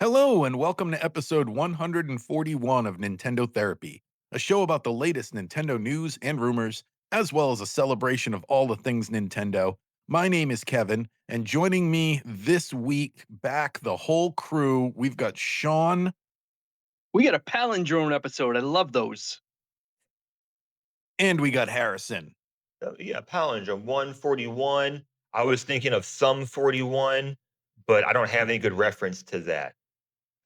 Hello, and welcome to episode 141 of Nintendo Therapy, a show about the latest Nintendo news and rumors, as well as a celebration of all the things Nintendo. My name is Kevin, and joining me this week, back the whole crew, we've got Shawn We got a palindrome episode. I love those. and we got Harrison. Yeah, palindrome 141. I was thinking of some 41, but I don't have any good reference to that.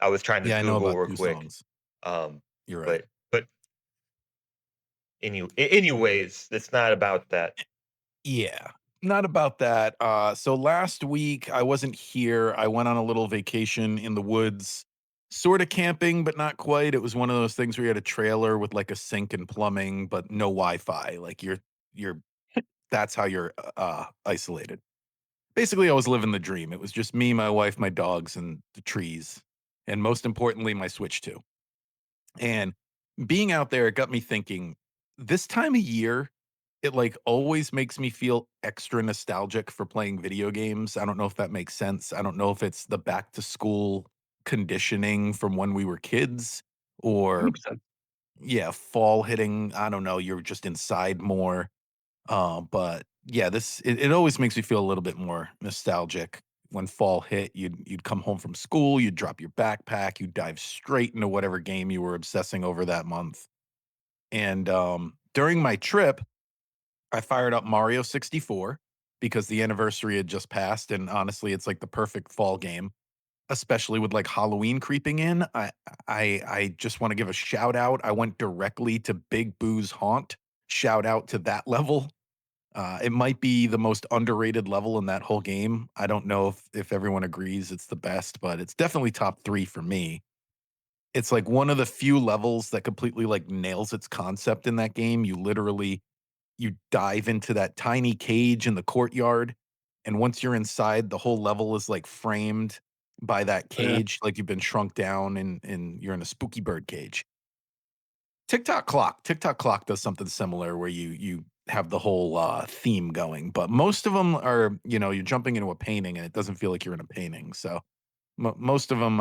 I was trying to Yeah, I know Google about real two quick. songs. Um, You're right. but anyways, it's not about that. Yeah, not about that. So last week I wasn't here. I went on a little vacation in the woods, sort of camping, but not quite. It was one of those things where you had a trailer with like a sink and plumbing, but no Wi-Fi. Like you're that's how you're isolated. Basically, I was living the dream. It was just me, my wife, my dogs, and the trees, and most importantly, my Switch 2. And being out there, it got me thinking, this time of year, it like always makes me feel extra nostalgic for playing video games. I don't know if that makes sense. I don't know if it's the back to school conditioning from when we were kids or 100%. yeah, fall hitting. I don't know. You're just inside more. But yeah, it always makes me feel a little bit more nostalgic. When fall hit, you'd come home from school, you'd drop your backpack, you'd dive straight into whatever game you were obsessing over that month. And during my trip, I fired up Mario 64 because the anniversary had just passed, and honestly, it's like the perfect fall game, especially with like Halloween creeping in. I just want to give a shout out. I went directly to Big Boo's Haunt. Shout out to that level. It might be the most underrated level in that whole game. I don't know if everyone agrees it's the best, but it's definitely top 3 for me. It's like one of the few levels that completely like nails its concept in that game. You dive into that tiny cage in the courtyard, and once you're inside, the whole level is like framed by that Yeah. cage, like you've been shrunk down and you're in a spooky bird cage. TikTok Clock does something similar where you have the whole, theme going, but most of them are, you're jumping into a painting and it doesn't feel like you're in a painting, so most of them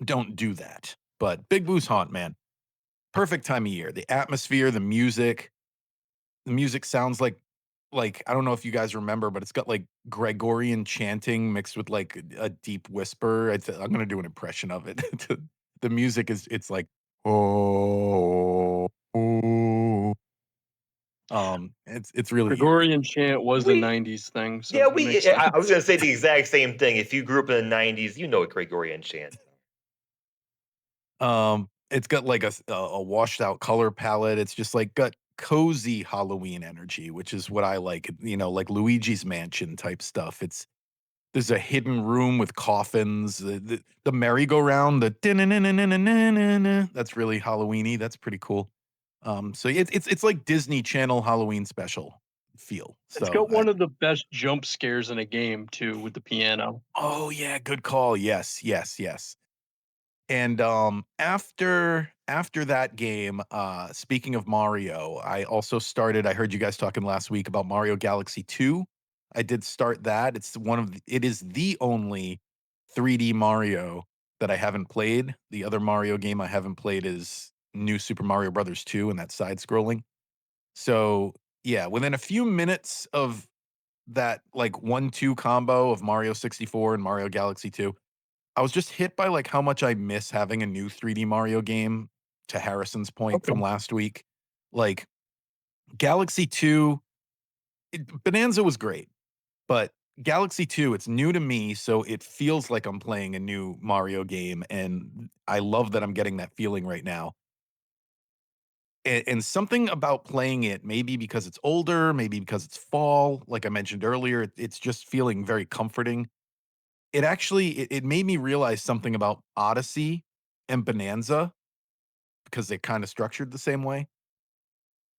don't do that, but Big Boo's Haunt, man, perfect time of year. The atmosphere, the music sounds like, I don't know if you guys remember, but it's got, like, Gregorian chanting mixed with, like, a deep whisper. I'm gonna do an impression of it. The music it's like, "Oh, oh." It's really eerie. Gregorian chant was a We, 90s thing, so yeah, it we. makes I was sense. gonna say the exact same thing. If you grew up in the '90s, you know what Gregorian chants. It's got, like, a washed out color palette. It's just, like, got cozy Halloween energy, which is what I like, like Luigi's Mansion type stuff. There's a hidden room with coffins, the merry-go-round, the "din-na-na-na-na-na-na-na," that's really Halloweeny, that's pretty cool. So it's like Disney Channel Halloween special feel. It's So got I one of the best jump scares in a game too with the piano. Oh, yeah, good call. Yes, yes, yes. And, after that game, speaking of Mario, I heard you guys talking last week about Mario Galaxy 2. I did start that. It is the only 3D Mario that I haven't played. The other Mario game I haven't played is New Super Mario Brothers 2, and that's side scrolling. So, yeah, within a few minutes of that, like, 1-2 combo of Mario 64 and Mario Galaxy 2, I was just hit by, like, how much I miss having a new 3D Mario game, to Harrison's point from Okay. last week. Like, Galaxy 2 Bonanza was great, but Galaxy 2, it's new to me, so it feels like I'm playing a new Mario game, and I love that I'm getting that feeling right now. And something about playing it, maybe because it's older, maybe because it's fall, like I mentioned earlier, it's just feeling very comforting. It made me realize something about Odyssey and Bonanza because they're kinda structured the same way.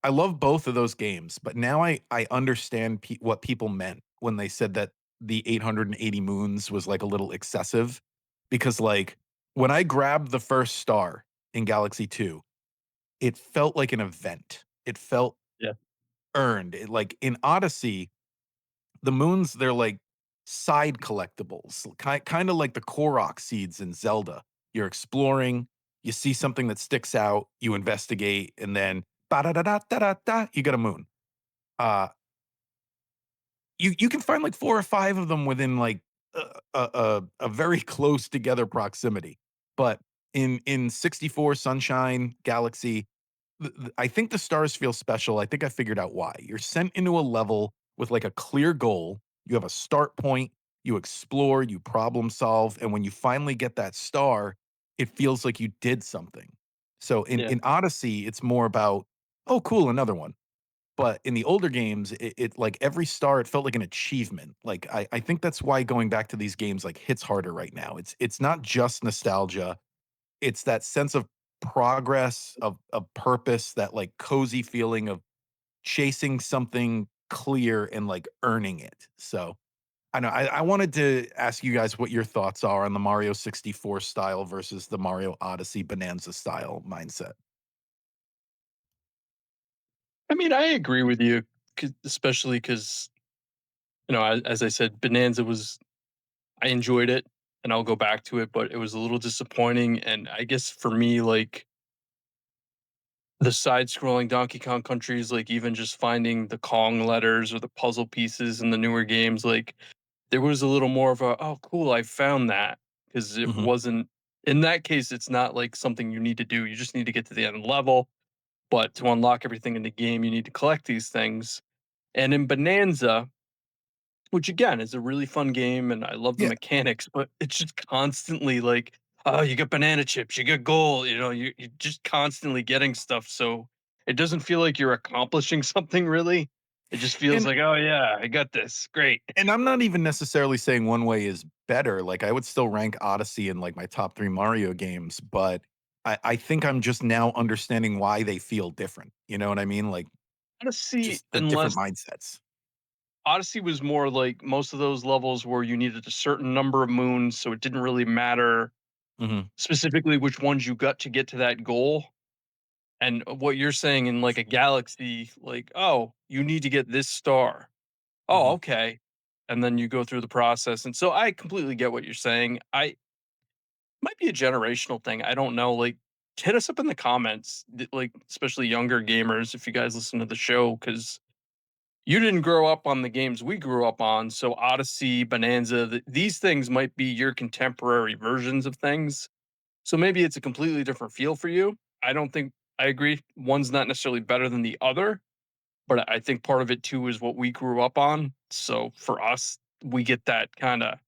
I love both of those games, but now I understand what people meant when they said that the 880 moons was, like, a little excessive because, like, when I grabbed the first star in Galaxy 2, it felt like an event. It felt Yeah. earned. Like, in Odyssey, the moons, they're, like, side collectibles, kind of like the Korok seeds in Zelda. You're exploring, you see something that sticks out, you investigate, and then ba da da da da da da, you get a moon. Uh, you can find like 4 or 5 of them within like a very close together proximity. But in 64 Sunshine, Galaxy, I think the stars feel special. I think I figured out why. You're sent into a level with like a clear goal. You have a start point, you explore, you problem solve, and when you finally get that star, it feels like you did something. So Yeah. in Odyssey, it's more about, "Oh, cool, another one." But in the older games, it like every star, it felt like an achievement. Like I think that's why going back to these games like hits harder right now. It's not just nostalgia. It's that sense of progress, of purpose, that like cozy feeling of chasing something clear and like earning it. So I know I wanted to ask you guys what your thoughts are on the Mario 64 style versus the Mario Odyssey Bonanza style mindset. I mean, I agree with you, especially because, as I said, Bonanza was, I enjoyed it and I'll go back to it, but it was a little disappointing. And I guess for me, like the side scrolling Donkey Kong countries, like even just finding the Kong letters or the puzzle pieces in the newer games, like there was a little more of a, oh, cool, I found that. Because it Mhm. wasn't, in that case, it's not like something you need to do. You just need to get to the end level. But to unlock everything in the game, you need to collect these things. And in Bonanza, which again is a really fun game and I love the Yeah. mechanics, but it's just constantly like, oh, you get banana chips, you get gold, you're just constantly getting stuff. So it doesn't feel like you're accomplishing something really. It just feels And like, oh yeah, I got this. Great. And I'm not even necessarily saying one way is better, like, I would still rank Odyssey in, like, my top 3 Mario games, but I think I'm just now understanding why they feel different, you know what I mean? Like, Odyssey, just the different unless mindsets. Odyssey was more like most of those levels where you needed a certain number of moons, so it didn't really matter Mhm, specifically which ones you got to get to that goal. And what you're saying in like a galaxy, like, oh, you need to get this star. Oh, mhm. okay. And then you go through the process. And so I completely get what you're saying. I might be a generational thing. I don't know. Like, hit us up in the comments, like, especially younger gamers, if you guys listen to the show, because you didn't grow up on the games we grew up on. So Odyssey, Bonanza, these things might be your contemporary versions of things. So maybe it's a completely different feel for you. I don't think I agree. One's not necessarily better than the other, but I think part of it too is what we grew up on. So for us, we get that kind of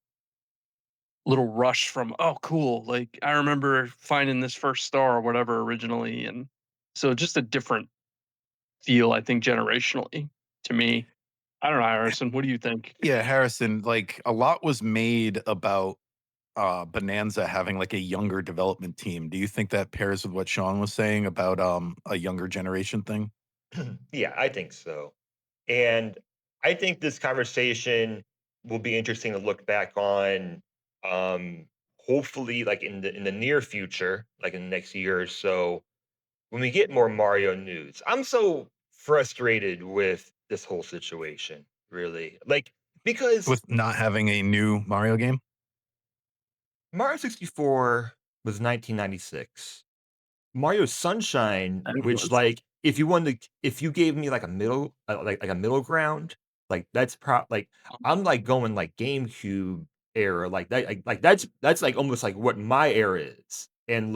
little rush from, oh, cool. Like I remember finding this first star or whatever originally. And so just a different feel, I think, generationally to me. I don't know, Harrison. What do you think? Yeah, Harrison, like, a lot was made about, Bonanza having, like, a younger development team. Do you think that pairs with what Shawn was saying about, a younger generation thing? Yeah, I think so. And I think this conversation will be interesting to look back on, um, hopefully, like in the near future, like in the next year or so, when we get more Mario news. I'm so frustrated with this whole situation, really. Like, because With not having a new Mario game? Mario 64 was 1996. Mario Sunshine, I which, was. like, if you gave me, like, a middle like a middle ground, like, I'm, like, going, like, GameCube era, like, that's, like, almost, like, what my era is, and,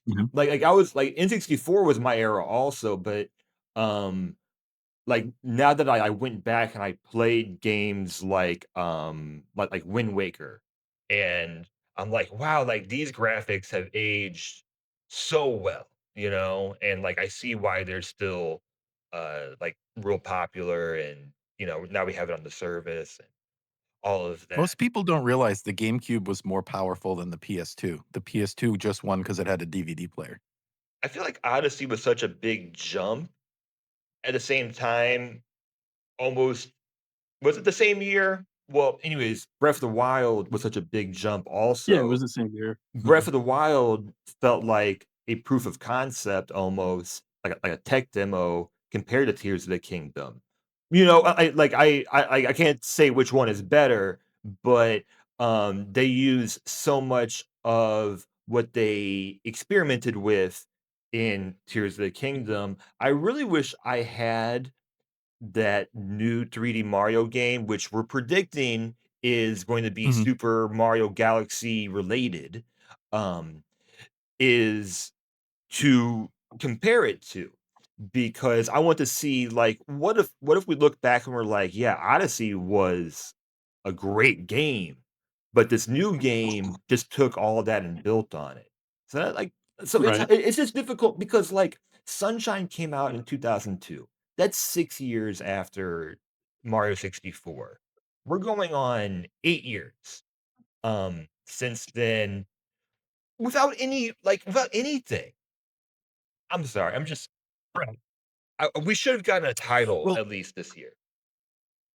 Mhm. I was like, N64 was my era also, but, um like, now that I went back and I played games like Wind Waker, and I'm like, "Wow, like, these graphics have aged so well," you know? And, like, I see why they're still, like, real popular and, now we have it on the service and all of that. Most people don't realize the GameCube was more powerful than the PS2. The PS2 just won because it had a DVD player. I feel like Odyssey was such a big jump. At the same time, almost was it the same year? Well, anyways, Breath of the Wild was such a big jump Yeah, it was also. the same year. Breath Mhm. of the Wild felt like a proof of concept almost, like a tech demo compared to Tears of the Kingdom. I can't say which one is better, but, they use so much of what they experimented with in Tears of the Kingdom. I really wish I had that new 3D Mario game, which we're predicting is going to be Mhm. Super Mario Galaxy related, um, is to compare it to, because I want to see, like, what if we look back and we're like, "Yeah, Odyssey was a great game, but this new game just took all of that and built on it." So that, like so Right. it's just difficult because, like, Sunshine came out in 2002. That's 6 years after Mario 64. We're going on 8 years, since then without anything. I'm sorry, I'm just Right. we should have gotten a title Well, at least this year.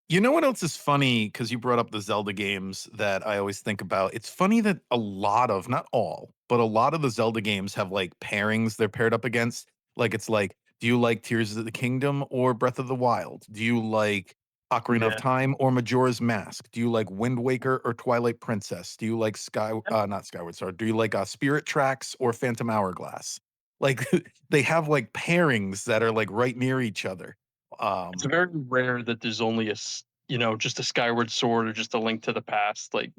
you know what else is funny? Because you brought up the Zelda games that I always think about. It's funny that a lot of, not all, but a lot of the Zelda games have like pairings they're paired up against. Like it's like, do you like Tears of the Kingdom or Breath of the Wild? Do you like Ocarina of Yeah. Time or Majora's Mask? Do you like Wind Waker or Twilight Princess? Do you like not Skyward Sword? Do you like Spirit Tracks or Phantom Hourglass? Like they have like pairings that are like right near each other. It's Um, very rare that there's only just a Skyward Sword or just a Link to the Past. Like,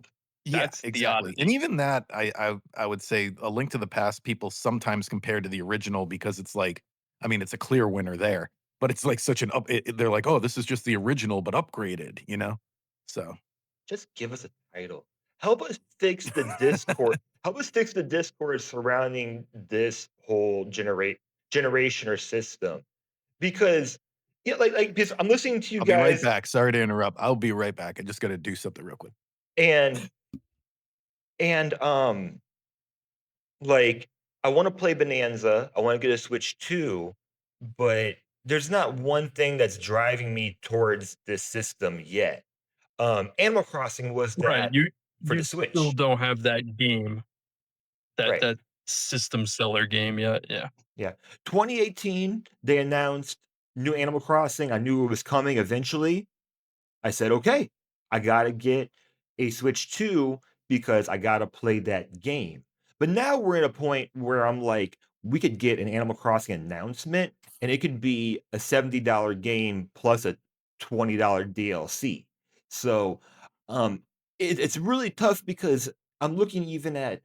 Yeah, that's the exactly, and oddity. even that, I would say A Link to the Past, people sometimes compare to the original because it's like I mean, it's a clear winner there, but it's like such an they're like, "Oh, this is just the original, but upgraded," you know? So Just give us a title. Help us fix the discord. Help us fix the discord surrounding this whole generation or system. Because yeah, because I'm listening to you I'll be right guys back, sorry to interrupt, I'll be right back, I just gotta do something real quick. and and like I want to play Bonanza. I want to get a Switch 2, but there's not one thing that's driving me towards this system yet. Animal Crossing was Right. that for You the still Switch. don't have that game, Right. that system seller game yet. Yeah. Yeah. 2018, they announced new Animal Crossing. I knew it was coming eventually. I said, okay, I got to get a Switch 2 because I got to play that game. But now we're at a point where I'm like, we could get an Animal Crossing announcement and it could be a $70 game plus a $20 DLC. So it's really tough because I'm looking even at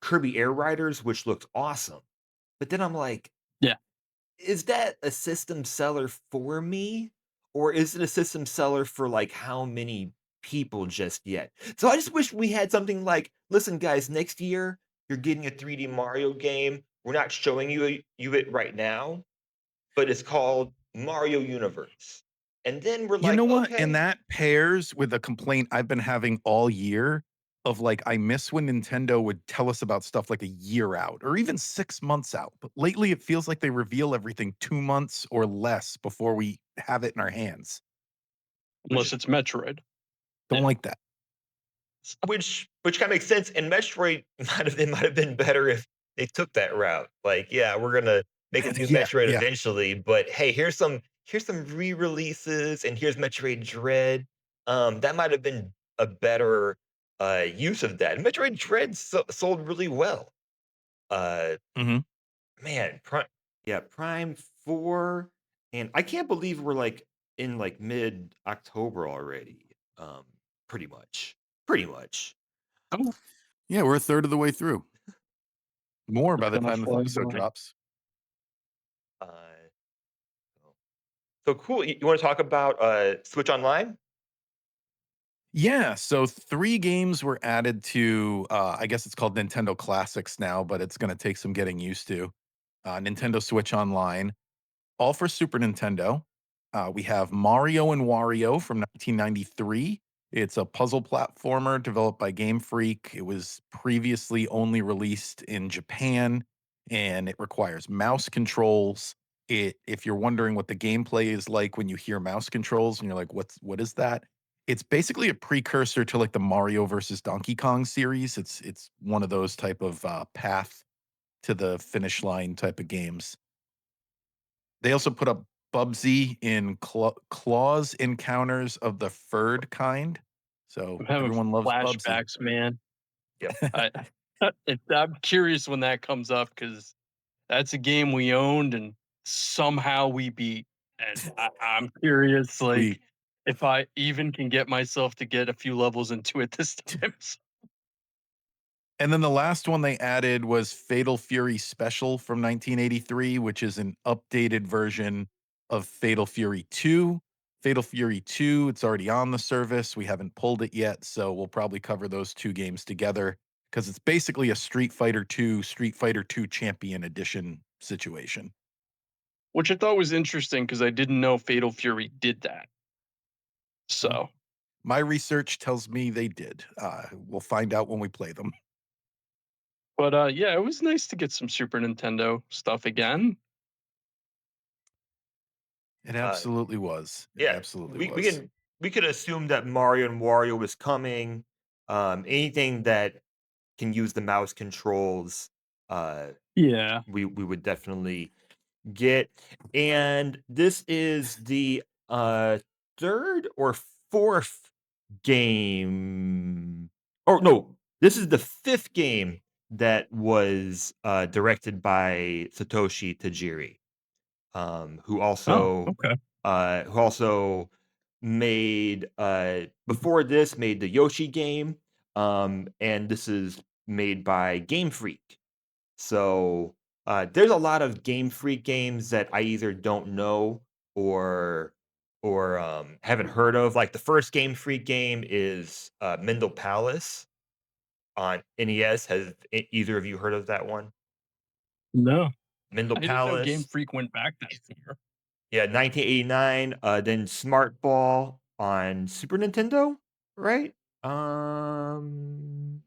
Kirby Air Riders, which looks awesome. But then I'm like, Yeah. is that a system seller for me? Or is it a system seller for, like, how many people just yet? So I just wish we had something like, "Listen, guys, next year, you're getting a 3D Mario game. We're not showing you it right now, but it's called Mario Universe." And then we're You like, know what? And "Okay." that pairs with a complaint I've been having all year of like, I miss when Nintendo would tell us about stuff like a year out or even 6 months out. But lately, it feels like they reveal everything 2 months or less before we have it in our hands. Which Unless it's Metroid. Don't Yeah. like that. which kinda makes sense, and Metroid might have been better if they took that route. Like, "Yeah, we're gonna make a new Yeah, Metroid yeah. eventually, but hey, here's some re-releases, and here's Metroid Dread." That might have been a better, use of that. Metroid Dread sold really well. Uh, Mhm. man, Prime 4, and I can't believe we're, like, in, like, mid-October already, pretty much. Pretty much. Oh, Yeah, we're a third of the way through. More by it's the gonna time this fly episode by. drops. Uh So cool. You want to talk about Switch Online? Yeah, so 3 games were added to, I guess it's called Nintendo Classics now, but it's gonna take some getting used to. Nintendo Switch Online. All for Super Nintendo. We have Mario and Wario from 1993. It's a puzzle platformer developed by Game Freak. It was previously only released in Japan, and it requires mouse controls. If you're wondering what the gameplay is like when you hear mouse controls and you're like, what is that? It's basically a precursor to like the Mario versus Donkey Kong series. It's one of those type of path to the finish line type of games. They also put up Bubsy in Claws Encounters of the Furred Kind. So I'm having everyone loves Bubsy. flashbacks, man. Yep. I I'm curious when that comes up because that's a game we owned and somehow we beat, and I'm curious, We like, if I even can get myself to get a few levels into it this time. And then the last one they added was Fatal Fury Special from 1983, which is an updated version of Fatal Fury 2. Fatal Fury 2, it's already on the service. We haven't pulled it yet, so we'll probably cover those two games together because it's basically a Street Fighter 2 Champion Edition situation. Which I thought was interesting because I didn't know Fatal Fury did that. Well, So, my research tells me they did. We'll find out when we play them. but yeah, it was nice to get some Super Nintendo stuff again. It Uh, absolutely was. It yeah, absolutely we was. can we could assume that Mario and Wario was coming. Anything that can use the mouse controls, uh, Yeah. we would definitely get. And this is the third or fourth game. Oh no, this is the fifth game that was directed by Satoshi Tajiri, Oh, okay. who also made before this made the Yoshi game, and this is made by Game Freak. So there's a lot of Game Freak games that I either don't know or haven't heard of. Like the first Game Freak game is Mendel Palace on NES. Has either of you heard of that one? No, Mendel I didn't know Game Palace. Freak went back that far. Yeah, 1989, then Smart Ball on Super Nintendo, right? Um,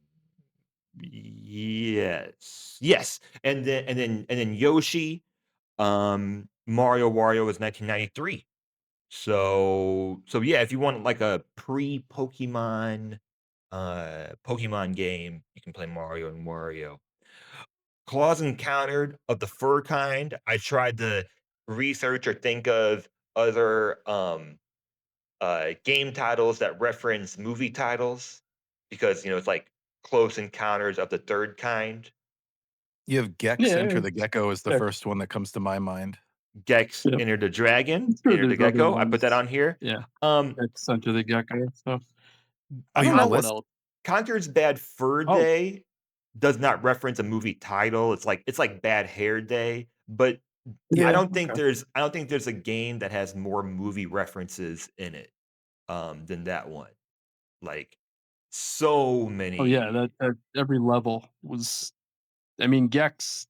yes. Yes. And then Yoshi, Mario Wario was 1993. So yeah, if you want like a pre-Pokemon Pokemon game, you can play Mario and Wario. Claws encountered of the fur kind. I tried to research or think of other game titles that reference movie titles because it's like Close Encounters of the Third Kind. You have Gex Yeah, Enter the Gecko is the yeah, first one that comes to my mind. Gex yeah. Enter the Dragon, I'm sure Enter the there's other Gecko. I put that ones. on here. Yeah, Um, like Center the Gecko stuff. Oh, I you don't want know a what list? else. Conker's Bad Fur Oh, Day does not reference a movie title. It's like Bad Hair Day, but I yeah, don't think okay. there's a game that has more movie references in it than that one. Like so Oh yeah, many. that every level was. I mean, Gex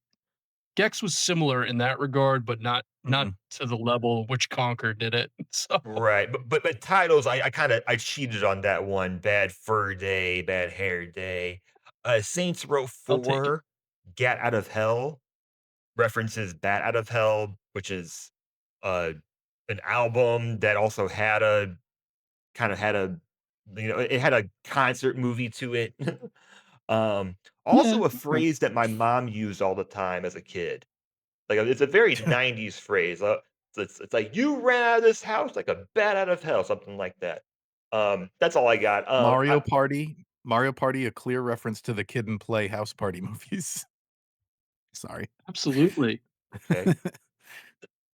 was similar in that regard, but not Mhm. to the level which Conquer did it. So Right, but titles, I cheated on that one. Bad Fur Day, Bad Hair Day. Saints Row I'll take it. 4, Gat Out of Hell references Bat Out of Hell, which is uh an album that also had a kind of had a it had a concert movie to it. um Yeah, Also a okay. phrase that my mom used all the time as a kid. Like, it's a very 90s phrase, it's like, "You ran out of this house like a bat out of hell," something like that. That's all I got. Mario Party, a clear reference to the Kid and Play House Party movies. Sorry. Absolutely. Okay.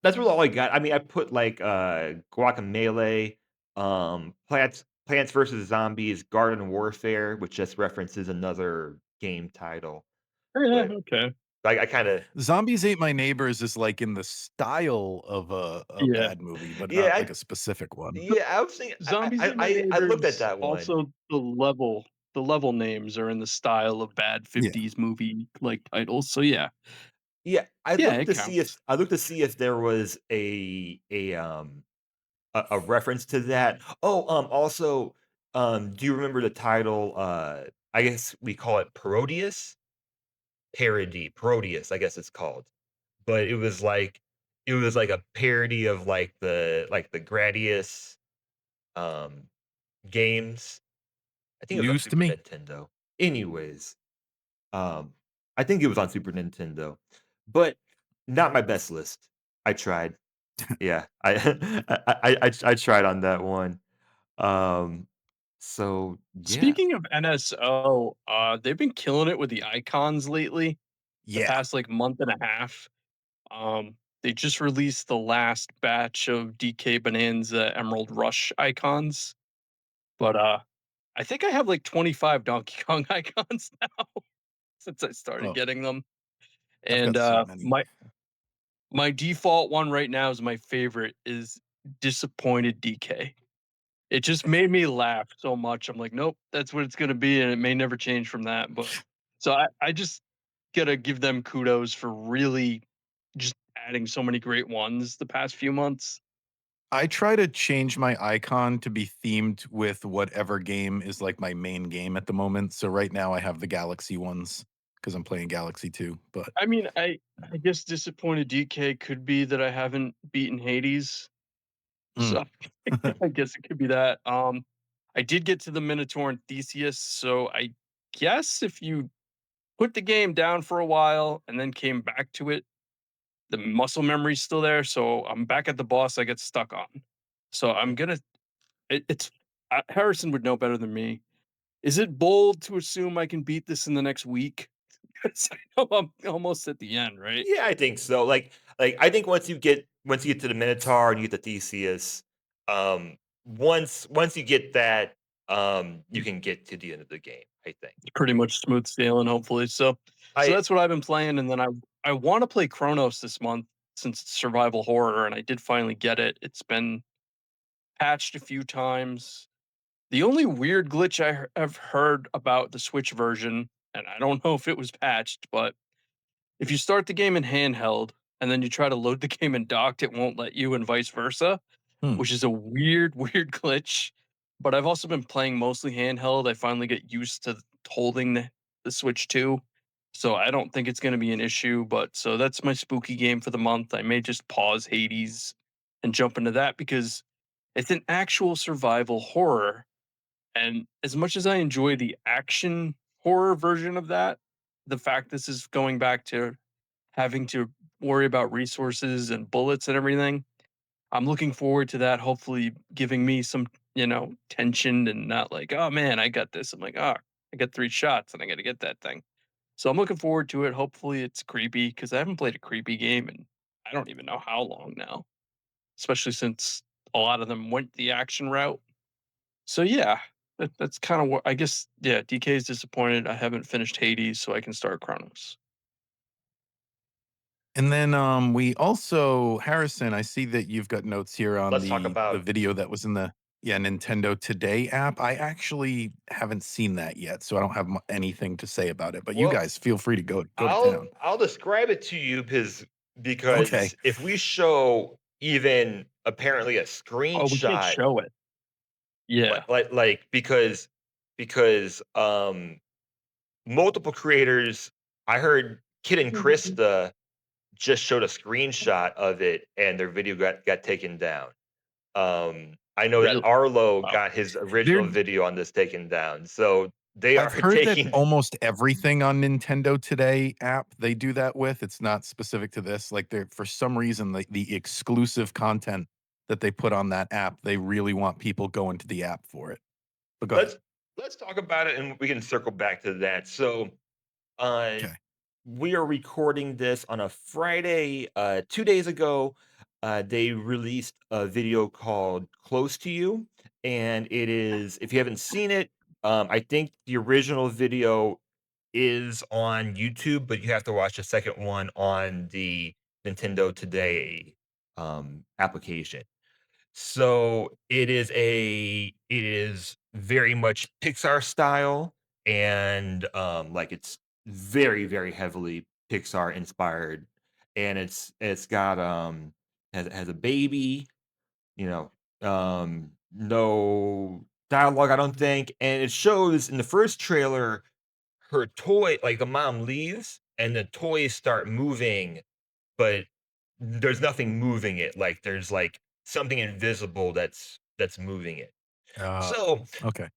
That's really all I got. I mean, I put, like, Guacamelee, Plants vs. Zombies, Garden Warfare, which just references another game title, Oh, yeah, but okay. I kinda Zombies Ate My Neighbors is, like, in the style of a Yeah. bad movie, but yeah, not, like, a specific one. I was thinking Zombies Ate My I looked at Neighbors, that one. also the level names are in the style of bad Yeah. 50s movie, like, titles, so yeah. Yeah, Yeah, it counts. I looked to see if there was a reference to that. Oh, also, do you remember the title? I guess we call it Parodius, Parodius, I guess it's called. But it was like a parody of like the Gradius um games. I think it was on News to Super me. Nintendo. Anyways, um, I think it was on Super Nintendo, but not my best list. I tried. Yeah, I tried on that one. Um, so yeah. Speaking of NSO, they've been killing it with the icons lately, the Yeah. past, like, month and a half. They just released the last batch of DK Bonanza Emerald Rush icons, but, I think I have, like, 25 Donkey Kong icons now since I started Oh, getting them, I've and, got so many. my default one right now is my favorite is Disappointed DK. It just made me laugh so much. I'm like, "Nope, that's what it's gonna be, and it may never change from that," but so I just gotta give them kudos for really just adding so many great ones the past few months. I try to change my icon to be themed with whatever game is like my main game at the moment. So right now I have the Galaxy ones because I'm playing Galaxy 2. But I mean, I guess Disappointed DK could be that I haven't beaten Hades, mm. so I guess it could be that. I did get to the Minotaur and Theseus, so I guess if you put the game down for a while and then came back to it, the muscle memory's still there, so I'm back at the boss I get stuck on. So I'm gonna it's Harrison would know better than me. Is it bold to assume I can beat this in the next week? 'Cause I know I'm almost at the end, right? Yeah, I think so. I think once you get to the Minotaur and you get the Theseus, once you get that, you can get to the end of the game, I think. It's pretty much smooth sailing, hopefully. So I that's what I've been playing, and then I want to play Chronos this month since it's survival horror, and I did finally get it. It's been patched a few times. The only weird glitch have heard about the Switch version, and I don't know if it was patched, but if you start the game in handheld and then you try to load the game in docked, it won't let you, and vice versa, Hmm. which is a weird, weird glitch. But I've also been playing mostly handheld. I finally get used to holding the Switch too. So I don't think it's going to be an issue. But so that's my spooky game for the month. I may just pause Hades and jump into that because it's an actual survival horror. And as much as I enjoy the action horror version of that, the fact this is going back to having to worry about resources and bullets and everything, I'm looking forward to that hopefully giving me some, tension and not like, "Oh, man, I got this." I'm like, "Ah, I got 3 shots and I gotta get that thing." So I'm looking forward to it. Hopefully it's creepy because I haven't played a creepy game in I don't even know how long now, especially since a lot of them went the action route. So yeah, that's kinda what I guess, yeah, DK is disappointed I haven't finished Hades so I can start Chronos. And then we also Harrison, I see that you've got notes here on let's talk the about video that was in the Nintendo Today app. I actually haven't seen that yet, so I don't have anything to say about it. But you well, guys feel free to go to I'll town. I'll describe it to you Okay. because if we show even apparently a Oh, we can't screenshot, show it. Yeah. because multiple creators, I heard Kid and Krista just showed a screenshot of it and their video got taken down. I know that Really? Arlo Wow. got his There original video on this taken down, so they are I've heard that taking. almost everything on Nintendo Today app they do that with. It's not specific to this. Like they're for some reason the exclusive content that they put on that app, they really want people going to the app for it. But go ahead. let's let's talk about it and we can circle back to that. So uh Okay. we are recording this on a Friday. 2 days ago, they released a video called Close to You. And it is, if you haven't seen it, I think the original video is on YouTube, but you have to watch the second one on the Nintendo Today application. So it is very much Pixar style and like it's very, very heavily Pixar inspired. And it's got has a baby, you know, no dialogue, I don't think. And it shows in the first trailer her toy, like the mom leaves and the toys start moving, but there's nothing moving it, like, there's, like, something invisible that's moving it. Uh, So, okay.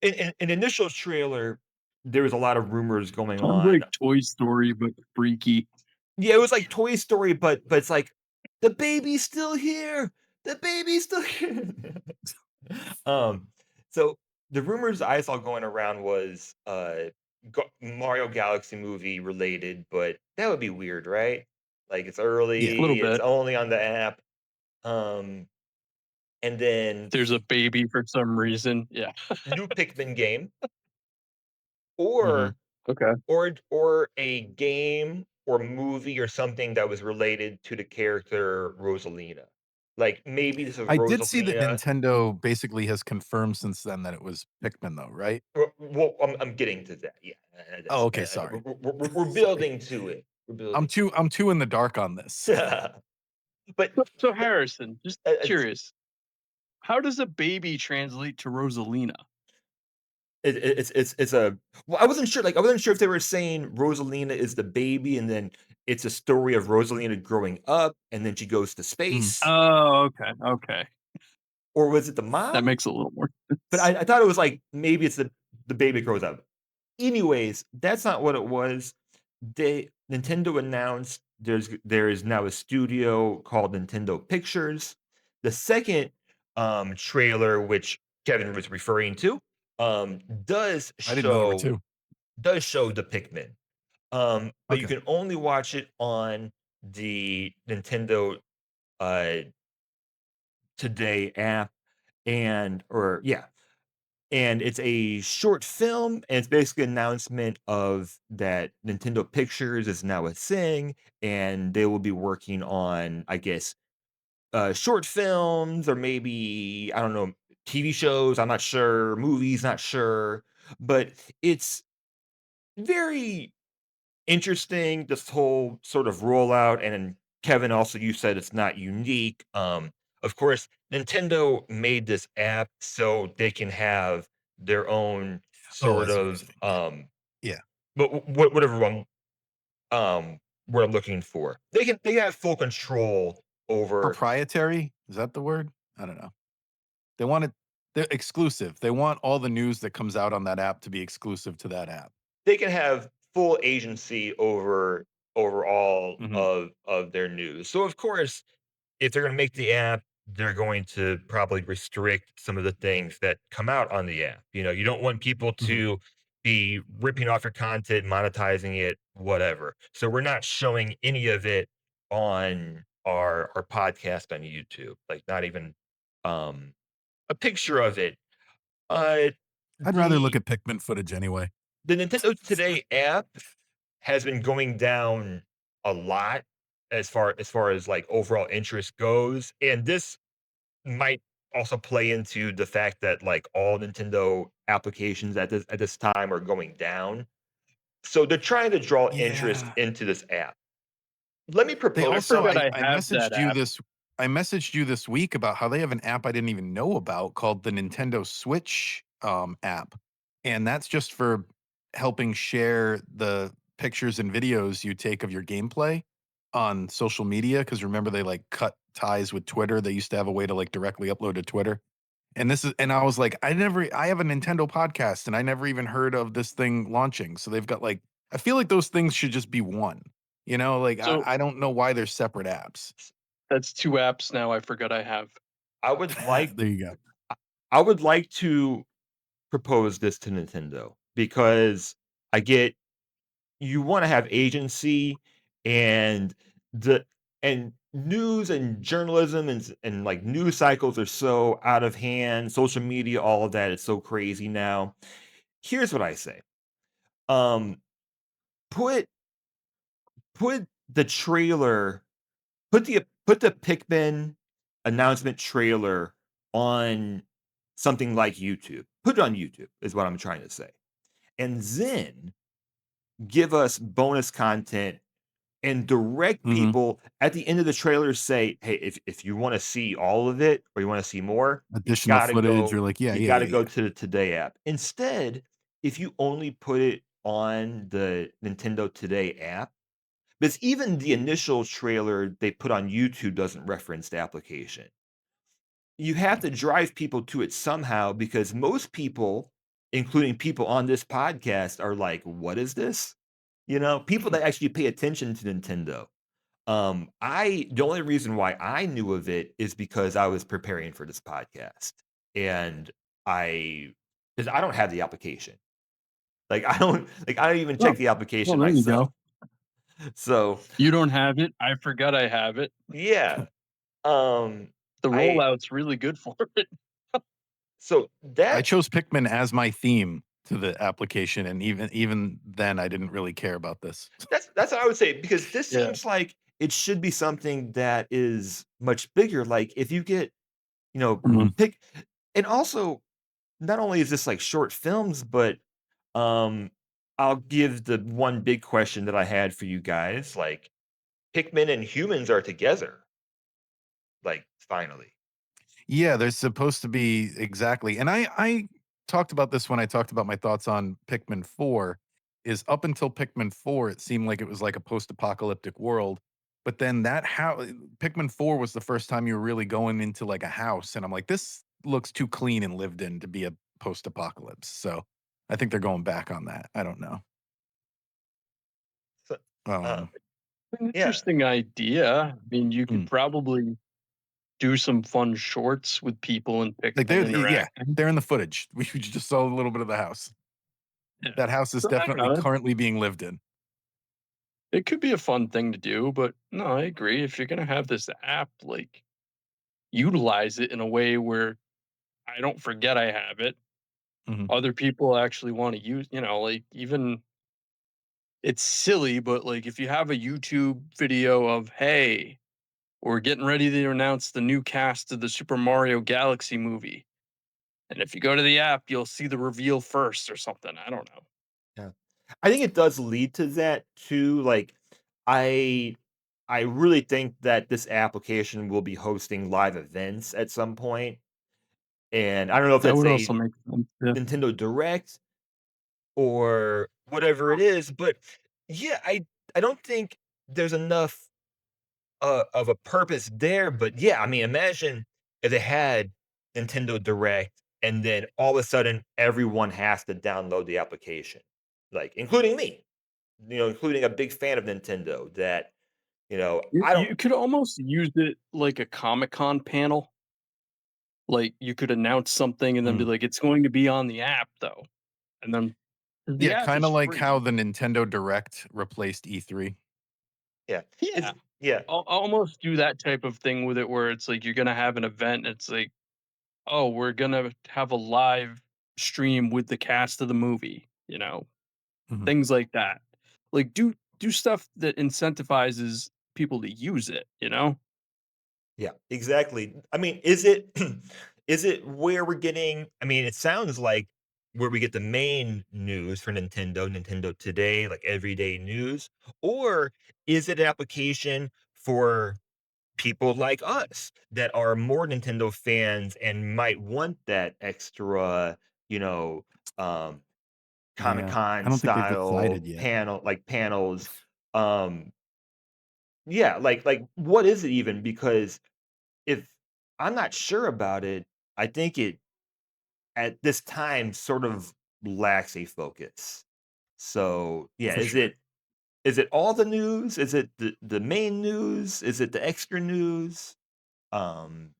in initial trailer, there was a lot of rumors going Sounds on. like Toy Story, but freaky. Yeah, it was like Toy Story, but it's like "The baby's still here! The baby's still here!" Um, so the rumors I saw going around was, Mario Galaxy movie related, but that would be weird, right? Like, it's Yeah. A little early, it's bit. only on the app, um, and then There's a baby for some reason. Yeah. new Pikmin game, Mhm. or Okay. or a game or movie or something that was related to the character Rosalina. Like, maybe this is I did see that Rosalina. Nintendo basically has confirmed since then that it was Pikmin though, right? Well, I'm getting to that, yeah, Oh, that's okay, sorry. we're Sorry. building to it, we're I'm building too I'm too in the dark on this. but So but, Harrison, just it's curious, how does a baby translate to Rosalina? it's a well, I wasn't sure, like, I wasn't sure if they were saying Rosalina is the baby, and then it's a story of Rosalina growing up, and then she goes to Mhm. space, Oh, okay, okay. or was it the That mom? makes a little more But sense. I thought it was, like, maybe it's the baby grows up. Anyways, that's not what it was. Nintendo announced there is now a studio called Nintendo Pictures. The second, trailer, which Kevin was referring to, um, does I didn't know there were show 2. the Pikmin, but you Okay. can only watch it on the Nintendo, uh, Today app, and it's a short film, and it's basically an announcement of that Nintendo Pictures is now a thing, and they will be working on, I guess, short films or maybe, I don't know, TV shows, I'm not sure, movies, not sure, but it's very interesting, this whole sort of rollout, and then Kevin, also, you said it's not unique. Of course, Nintendo made this app so they can have their own Oh, I sort see what you're of, saying. Yeah. Yeah. whatever one, what I'm looking for. They have full control over. Proprietary? Is that the word? I don't know. They want it they're exclusive. They want all the news that comes out on that app to be exclusive to that app. They can have full agency over all Mhm. of their news. So, of course, if they're gonna make the app, they're going to probably restrict some of the things that come out on the app. You don't want people Mhm. to be ripping off your content, monetizing it, whatever. So we're not showing any of it on our podcast on YouTube, like, not even, um, a picture of it. Uh, I'd rather look the at Pikmin footage anyway. the Nintendo Today app has been going down a lot as far as, like, overall interest goes, and this might also play into the fact that, like, all Nintendo applications at this time are going down. So they're trying to draw interest Yeah. into this app. Let me They I propose also forgot something. I have that app. I messaged you this week about how they have an app I didn't even know about called the Nintendo Switch, app, and that's just for helping share the pictures and videos you take of your gameplay on social media. Because remember they, like, cut ties with Twitter? They used to have a way to, like, directly upload to Twitter, and I was like, I have a Nintendo podcast, and I never even heard of this thing launching, so they've got, like I feel like those things should just be one. Like, So I don't know why they're separate apps. that's 2 apps now I forgot I have. I would like There you go. I would like to propose this to Nintendo because I get you wanna have agency, and the and news and journalism and, like, news cycles are so out of hand, social media, all of that is so crazy now. Here's what I say, um, put put the trailer put the Pikmin announcement trailer on something like YouTube. Put it on YouTube is what I'm trying to say, and then give us bonus content and direct Mhm. people at the end of the trailer, say, "Hey, if you wanna see all of it or you wanna see more, Additional footage or like yeah, you yeah, gotta yeah, go yeah. to the Today app." Instead, if you only put it on the Nintendo Today app, because even the initial trailer they put on YouTube doesn't reference the application. You have to drive people to it somehow because most people, including people on this podcast, are like, "What is this?" People that actually pay attention to Nintendo. I the only reason why I knew of it is because I was preparing for this podcast, and I because I don't have the application. I don't even check Oh, the well, application there you myself. go. So, You don't have it. I forgot I have it. yeah, um, The I rollout's really good for it. so I that chose Pikmin as my theme to the application, and even then, I didn't really care about this. that's what I would say because this Yeah. seems like it should be something that is much bigger. Like if you get, Mhm. pick and also not only is this like short films, but um I'll give the one big question that I had for you guys. Like Pikmin and humans are together, like finally. Yeah, there's supposed to be exactly, and I talked about this when I talked about my thoughts on Pikmin 4, is up until Pikmin 4, it seemed like it was like a post-apocalyptic world, but then that how Pikmin 4 was the first time you were really going into, like, a house, and I'm like, "This looks too clean and lived in to be a post-apocalypse," so I think they're going back on that, I don't know. So, um, Um, An yeah. interesting idea. I mean, you could mm, probably do some fun shorts with people and like, Pikmin they're yeah, interacting. they're in the footage. We just saw a little bit of the house. Yeah. That house is So I don't definitely know. currently being lived in. It could be a fun thing to do, but no, I agree. If you're gonna have this app, like utilize it in a way where I don't forget I have it. Mhm. Other people actually want to use, like even it's silly, but like if you have a YouTube video of, hey, we're getting ready to announce the new cast of the Super Mario Galaxy movie. And if you go to the app, you'll see the reveal first or something. I don't know. Yeah. I think it does lead to that too. Like, I I really think that this application will be hosting live events at some point, and I don't know if That that's would a also make sense. Yeah. Nintendo Direct or whatever it is, but yeah, I don't think there's enough of a purpose there. But yeah, I mean, imagine if they had Nintendo Direct and then all of a sudden everyone has to download the application, like including me, including a big fan of Nintendo that, You, I don't. you could almost use it like a Comic Con panel. Like you could announce something and then be Mm. like, it's going to be on the app though. And then the Yeah, app kinda is like how free. the Nintendo Direct replaced E3. Yeah. Yeah. Is yeah. Almost do that type of thing with it where it's like you're gonna have an event and it's like, oh, we're gonna have a live stream with the cast of the movie, Mhm. things like that. Like do stuff that incentivizes people to use it. Yeah, exactly. I mean, is it is it where we're getting, I mean, it sounds like where we get the main news for Nintendo, Nintendo Today, like everyday news, or is it an application for people like us that are more Nintendo fans and might want that extra, you know, um Yeah, I Comic-Con don't think they've decided style yet. panels. Um yeah, like what is it even? Because if I'm not sure about it, I think it at this time sort of lacks a focus. So, yeah, For is sure. it all the news? Is it the main news? Is it the extra news? Um,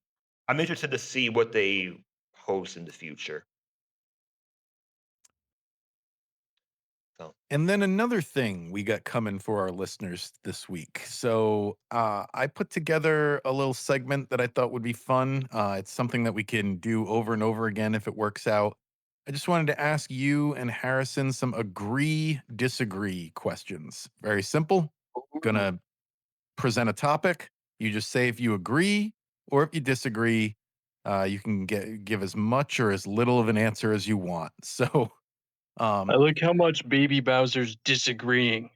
I'm interested to see what they host in the future. So, And then another thing we got coming for our listeners this week. So I put together a little segment that I thought would be fun. It's something that we can do over and over again if it works out. I just wanted to ask you and Harrison some agree, disagree questions. Very simple. Ooh, Gonna present a topic. You just say if you agree or if you disagree. You can give as much or as little of an answer as you want. So I um, like how much Baby Bowser's disagreeing.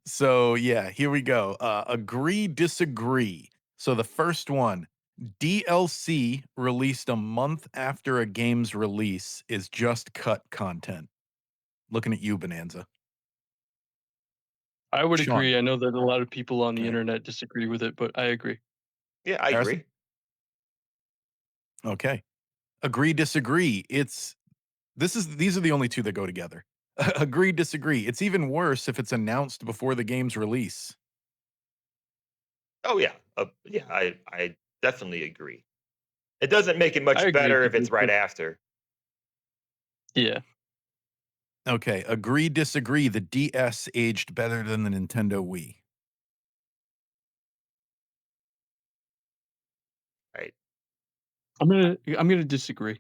So yeah, here we go. Agree, disagree. So the first one, DLC released a month after a game's release is just cut content. Looking at you, Bonanza. I would Sean. agree. I know that a lot of people on the Okay. internet disagree with it, but I agree. yeah, I Harrison. agree. Okay. Agree, disagree. These are the only two that go together. Agree, disagree. It's even worse if it's announced before the game's release. Oh yeah, yeah. I definitely agree. It doesn't make it I much agree better if because it's it's right just after. yeah. Okay, agree, disagree. The DS aged better than the Nintendo Wii. Right. I'm gonna disagree.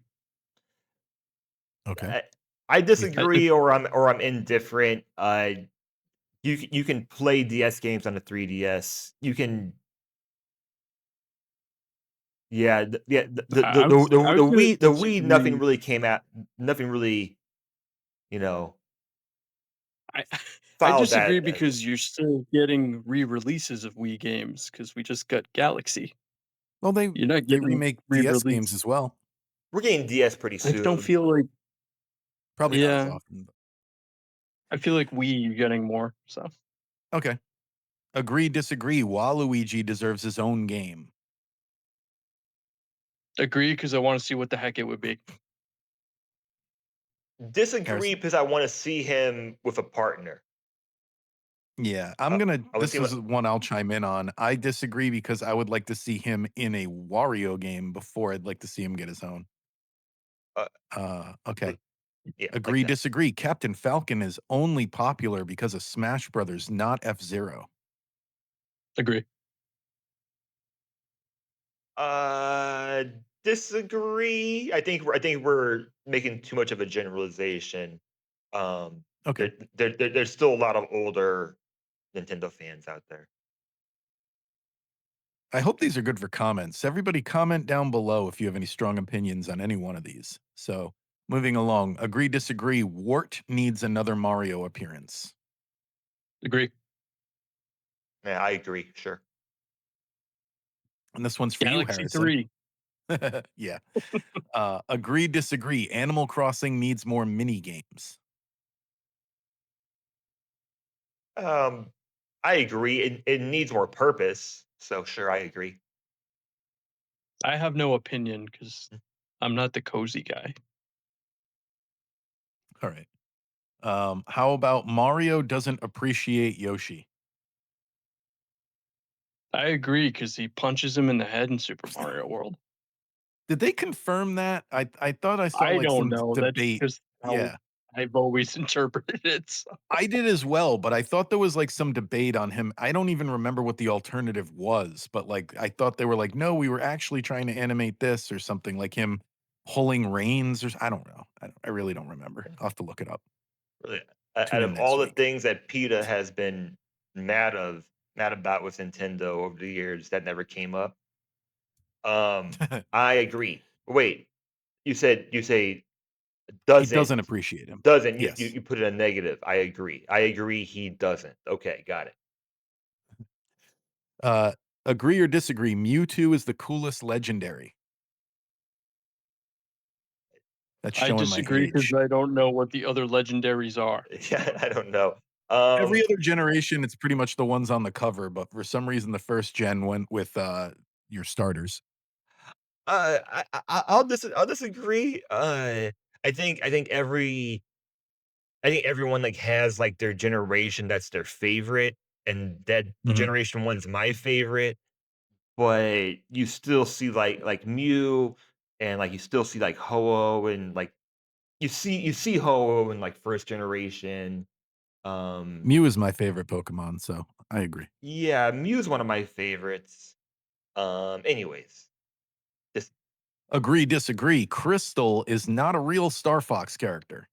Okay. I, I If disagree, or I'm indifferent. You can play DS games on the 3DS. You can, yeah, yeah. I was gonna The Wii, nothing disagree. really came out. Nothing really, you know, I I followed disagree that. because you're still getting re-releases of Wii games because we just got Galaxy. Well, You're not they getting remake DS games re-release. as well. We're getting DS pretty I don't soon. feel like Probably not as yeah, often. I feel like Wii you're getting more, so Okay. Agree, disagree. Waluigi deserves his own game. agree because I wanna see what the heck it would be. Disagree Harrison. because I want to see him with a partner. Yeah, Uh, I would this see him. is one I'll chime in on. I disagree because I would like to see him in a Wario game before I'd like to see him get his own. Uh, Okay. yeah, like Agree, that. disagree. Captain Falcon is only popular because of Smash Brothers, not F-Zero. Agree. Uh, Disagree. I think we're making too much of a generalization. Um, Okay. there's still a lot of older Nintendo fans out there. I hope these are good for comments. Everybody comment down below if you have any strong opinions on any one of these. So, moving along. Agree, disagree. Wart needs another Mario appearance. Agree. Yeah, I agree. Sure. And this one's for you, Galaxy Harrison. 3. Yeah. Agree, disagree. Animal Crossing needs more mini games. Um, I agree. It needs more purpose. So sure, I agree. I have no opinion because 'cause I'm not the cozy guy. All right. How about Mario doesn't appreciate Yoshi? I agree because he punches him in the head in Super Mario World. Did they confirm that? I thought I saw I like don't some know, that's debate. just how Yeah. I've always interpreted it, so I did as well, but I thought there was like some debate on him. I don't even remember what the alternative was, but like I thought they were like, no, we were actually trying to animate this or something like him pulling reins or I don't know. I really don't remember. I'll have to look it up. Really, Tune out in of all next the week. things that PETA has been mad about with Nintendo over the years, that never came up. I agree. Wait, you say He doesn't doesn't appreciate him. doesn't Yes. you put it in a negative. I agree. I agree. He doesn't. Okay, got it. Uh, Agree or disagree? Mewtwo is the coolest legendary. That's I showing my disagree because age. I don't know what the other legendaries are. Yeah, I don't know. Every other generation, it's pretty much the ones on the cover, but for some reason, the first gen went with your starters. I'll disagree. I think everyone like has like their generation that's their favorite, and that Mhm. generation one's my favorite. But you still see like Mew, and like you still see like Ho-Oh, and like you see Ho-Oh in like first generation. Um, Mew is my favorite Pokemon, so I agree. yeah, Mew's one of my favorites. Anyways, just Agree, disagree. Crystal is not a real Star Fox character.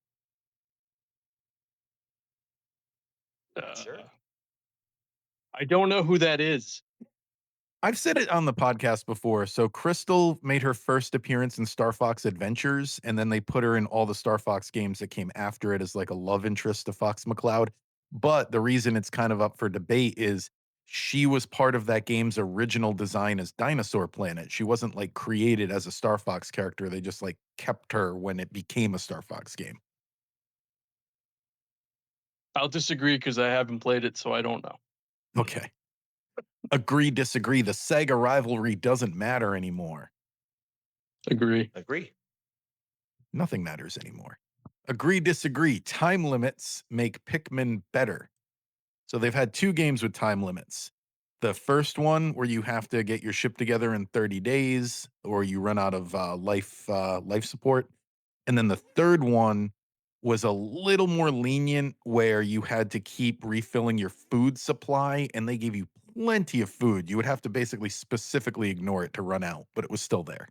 Uh, sure. I don't know who that is. I've said it on the podcast before. So Crystal made her first appearance in Star Fox Adventures, and then they put her in all the Star Fox games that came after it as like a love interest to Fox McCloud. But the reason it's kind of up for debate is she was part of that game's original design as Dinosaur Planet. She wasn't like created as a Star Fox character. They just like kept her when it became a Star Fox game. I'll disagree because I haven't played it, so I don't know. Okay. Agree, disagree. The Sega rivalry doesn't matter anymore. Agree. Agree. Nothing matters anymore. Agree, disagree. Time limits make Pikmin better. So they've had 2 games with time limits. The first one where you have to get your ship together in 30 days or you run out of, life support, and then the third one was a little more lenient where you had to keep refilling your food supply, and they gave you plenty of food. You would have to basically specifically ignore it to run out, but it was still there.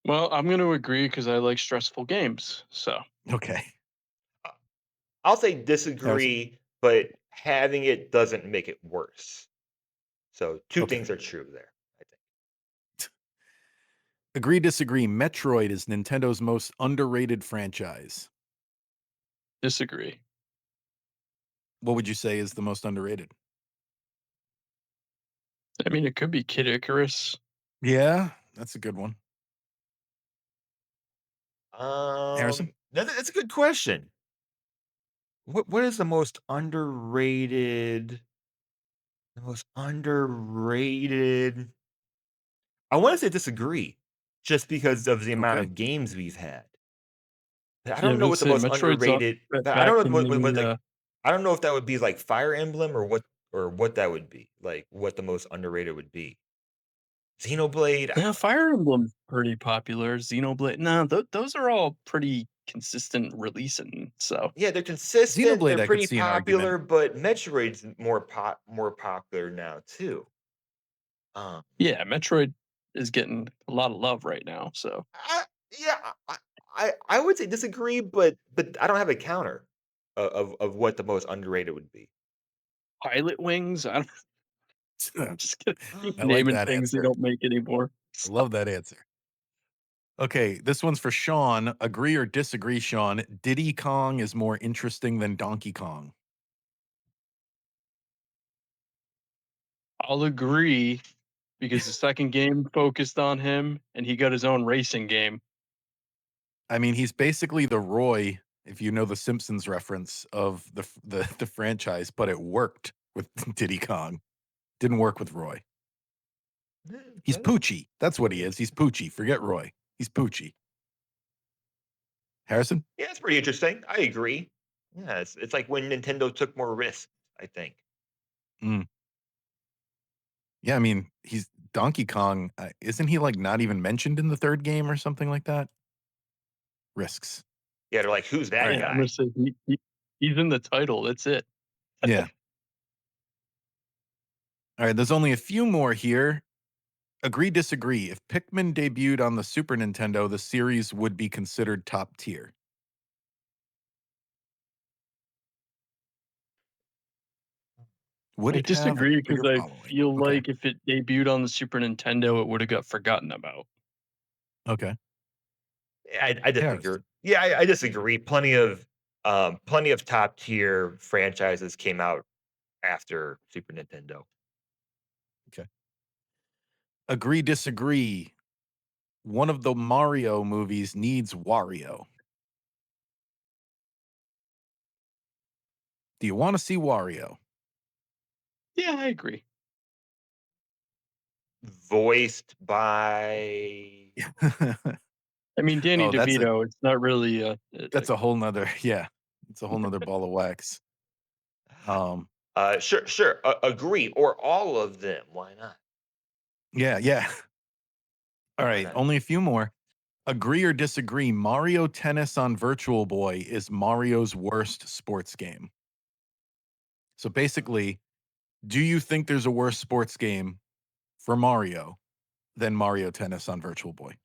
Well, I'm going to agree because I like stressful games. So Okay. Uh, I'll say Harrison? disagree, but having it doesn't make it worse. So 2 Okay. things are true there, I think. Agree, disagree. Metroid is Nintendo's most underrated franchise. disagree. What would you say is the most underrated? I mean, it could be Kid Icarus. Yeah, that's a good one. Harrison? That's a good question. What is the most underrated I wanna say disagree, just because of the amount Okay. of games we've had. I Yeah, don't know what let's the say most Metroid's up underrated I back don't know in what, the. like I don't know if that would be like Fire Emblem or what that would be, like, what the most underrated would be. Xenoblade, Yeah, Fire Emblem's pretty popular. Xenoblade, no, those are all pretty consistent releasing. So yeah, they're consistent, they're Xenoblade, I could pretty see an argument. popular, but Metroid's more popular now too. Um, yeah, Metroid is getting a lot of love right now. So I yeah, I would say disagree, but I don't have a counter of what the most underrated would be. Pilot Wings, I don't, I just gonna keep like naming that things they answer. don't make anymore. I So love that answer. Okay, this one's for Shawn. Agree or disagree, Shawn? Diddy Kong is more interesting than Donkey Kong. I'll agree because the second game focused on him and he got his own racing game. I mean, he's basically the Roy, if you know the Simpsons reference of the franchise, but it worked with Diddy Kong. Didn't work with Roy. Yeah, He's Poochie. That's what he is. He's Poochie. Forget Roy. He's Poochie. Harrison? yeah, it's pretty interesting. I agree. Yeah, it's like when Nintendo took more risks, I think. Mm. Yeah, I mean, he's Donkey Kong. Isn't he like not even mentioned in the third game or something like that? Risks. Yeah, they're like, "Who's All that right. Yeah, I'm gonna guy?" say he's in the title. That's it. Yeah. All right. There's only a few more here. Agree, disagree. If Pikmin debuted on the Super Nintendo, the series would be considered top tier. Would I it have a disagree bigger because I following? feel Okay. like if it debuted on the Super Nintendo, it would have got forgotten about. Okay. Yeah, I disagree. Harrison. Yeah, I disagree. Plenty of top tier franchises came out after Super Nintendo. Okay. Agree, disagree. One of the Mario movies needs Wario. Do you want to see Wario? Yeah, I agree. Voiced by I mean, Danny Oh, DeVito, it's not really that's a whole nother yeah. It's a whole nother ball of wax. Um, sure, agree, or all of them. Why not? yeah, yeah. All Why right, not? only a few more. Agree or disagree, Mario Tennis on Virtual Boy is Mario's worst sports game. So basically, do you think there's a worse sports game for Mario than Mario Tennis on Virtual Boy?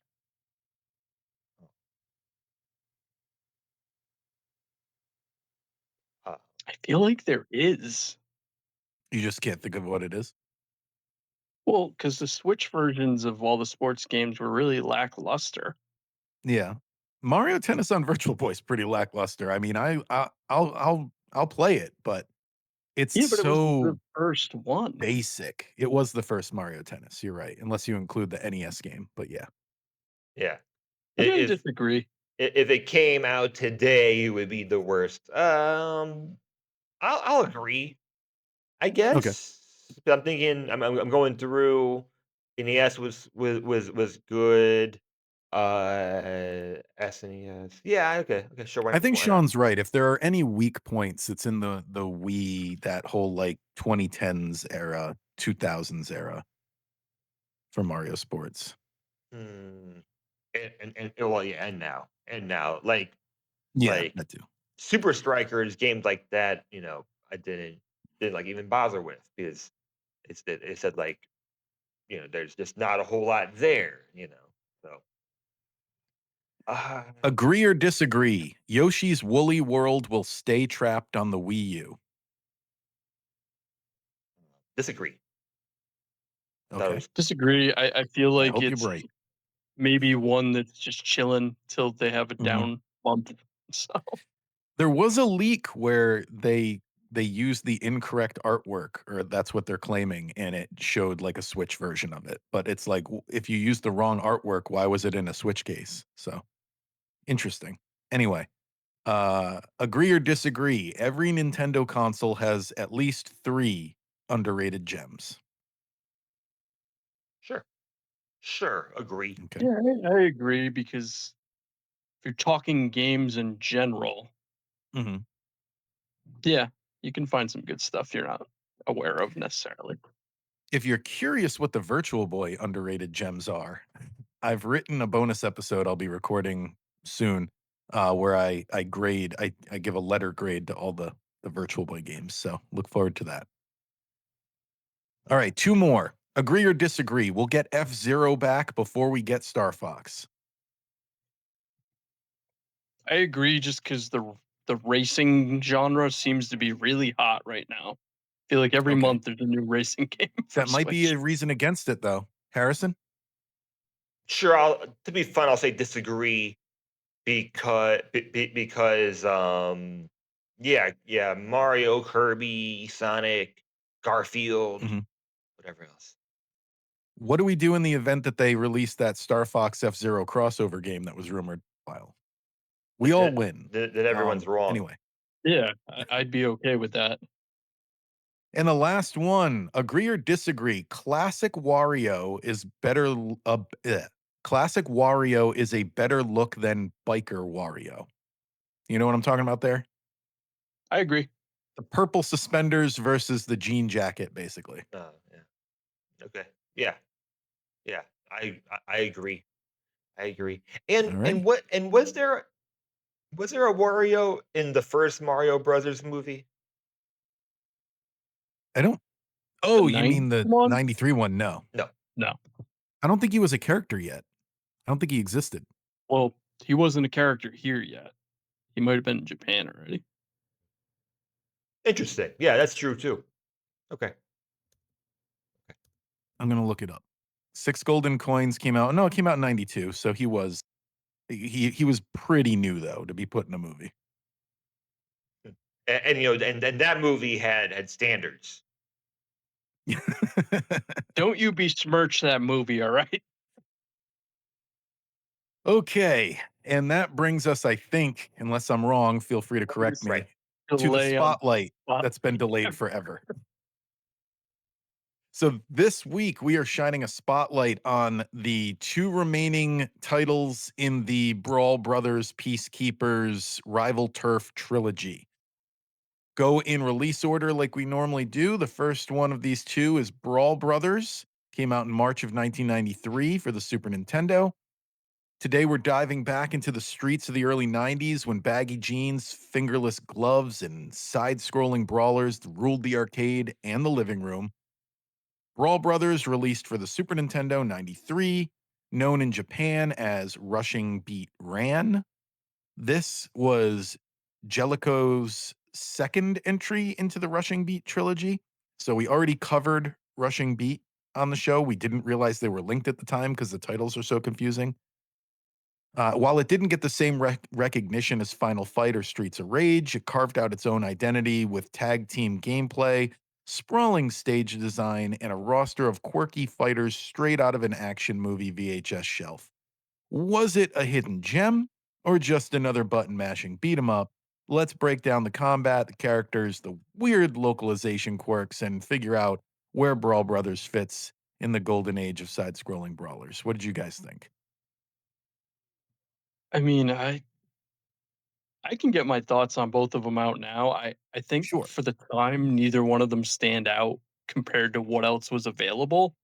Uh, I feel like there is. You just can't think of what it is? Well, because the Switch versions of all the sports games were really lackluster. Yeah. Mario Tennis on Virtual Boy is pretty lackluster. I mean, I'll play it, but it's Yeah, but it was the so first one. basic. It was the first Mario Tennis, you're right, unless you include the NES game, but yeah. yeah, I'm gonna if disagree. if it came out today, it would be the worst. I'll agree. I Okay. guess. But I'm thinking. I'm going through. NES was good. SNES. Yeah, okay, okay, sure, I think why not? Sean's right. If there are any weak points, it's in the Wii, that whole like 2010s era, 2000s era for Mario Sports. Hmm. And well, yeah, and now, Yeah, like that too. Super Strikers, games like that, I didn't like even bother with because it said like, there's just not a whole lot there, So, uh, Agree or disagree? Yoshi's Woolly World will stay trapped on the Wii U. disagree. I thought it Okay. was Disagree. I feel I like hope you're it's right. maybe one that's just chilling till they have a Mhm. down month. So There was a leak where they used the incorrect artwork, or that's what they're claiming, and it showed like a Switch version of it. But it's like, if you used the wrong artwork, why was it in a Switch case? So interesting. Anyway, agree or disagree? Every Nintendo console has at least 3 underrated gems. sure, sure, agree. Okay. yeah, I agree because if you're talking games in general, Mhm. yeah, you can find some good stuff you're not aware of necessarily. If you're curious what the Virtual Boy underrated gems are, I've written a bonus episode I'll be recording soon, where I give a letter grade to all the Virtual Boy games. So look forward to that. All right, 2 more. Agree or disagree? We'll get F-Zero back before we get Star Fox. I agree just because the racing genre seems to be really hot right now. I feel like every Okay. month there's a new racing game for That might be Switch. a reason against it though. Harrison? Sure, to be fun, I'll say disagree because yeah, Mario, Kirby, Sonic, Garfield, Mhm. whatever else. What do we do in the event that they release that Star Fox F-Zero crossover game that was rumored for a while? We all win. Then everyone's wrong. Anyway. Yeah, I'd be okay with that. And the last one, agree or disagree? Classic Wario is a better look than Biker Wario. You know what I'm talking about there? I agree. The purple suspenders versus the jean jacket, basically. Yeah. Okay. Yeah. Yeah. I agree. I agree. All And righty. what and was there a Wario in the first Mario Brothers movie? I don't The Oh, you 90s mean the one? 93 one? No. No. No. I don't think he was a character yet. I don't think he existed. Well, he wasn't a character here yet. He might have been in Japan already. Interesting. Yeah, that's true too. Okay. I'm gonna look it up. 6 Golden Coins came out. No, it came out in 92, so he was pretty new though to be put in a movie. And that movie had standards. Don't you besmirch that movie, all right? Okay, and that brings us, I think, unless I'm wrong, feel free to correct Always Right. me, to the delay on spotlight spot. that's been delayed forever. So this week we are shining a spotlight on the 2 remaining titles in the Brawl Brothers Peacekeepers Rival Turf trilogy. Go in release order like we normally do. The first one of these 2 is Brawl Brothers, came out in March of 1993 for the Super Nintendo. Today, we're diving back into the streets of the early 90s when baggy jeans, fingerless gloves, and side scrolling brawlers ruled the arcade and the living room. Brawl Brothers, released for the Super Nintendo 93, known in Japan as Rushing Beat Ran. This was Jellicoe's second entry into the Rushing Beat trilogy. So we already covered Rushing Beat on the show. We didn't realize they were linked at the time because the titles are so confusing. While it didn't get the same recognition as Final Fight or Streets of Rage, it carved out its own identity with tag team gameplay, sprawling stage design, and a roster of quirky fighters straight out of an action movie VHS shelf. Was it a hidden gem or just another button mashing beat 'em up? Let's break down the combat, the characters, the weird localization quirks, and figure out where Brawl Brothers fits in the golden age of side scrolling brawlers. What did you guys think? I mean, I can get my thoughts on both of them out now. I think Sure. for the time, neither one of them stand out compared to what else was available.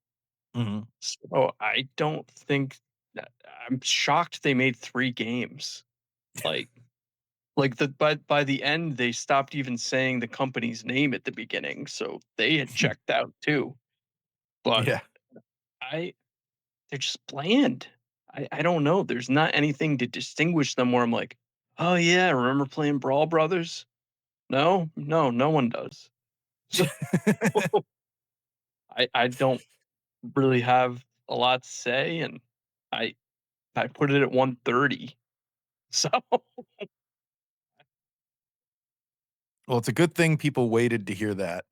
Mhm. So I don't think that I'm shocked they made 3 games. Like the by the end, they stopped even saying the company's name at the beginning, so they had checked out too. But Yeah. I they're just bland. I don't know. There's not anything to distinguish them where I'm like, "Oh, yeah, remember playing Brawl Brothers?" No? No, no one does. So, I don't really have a lot to say, and I I put it at 130. So, Well, it's a good thing people waited to hear that.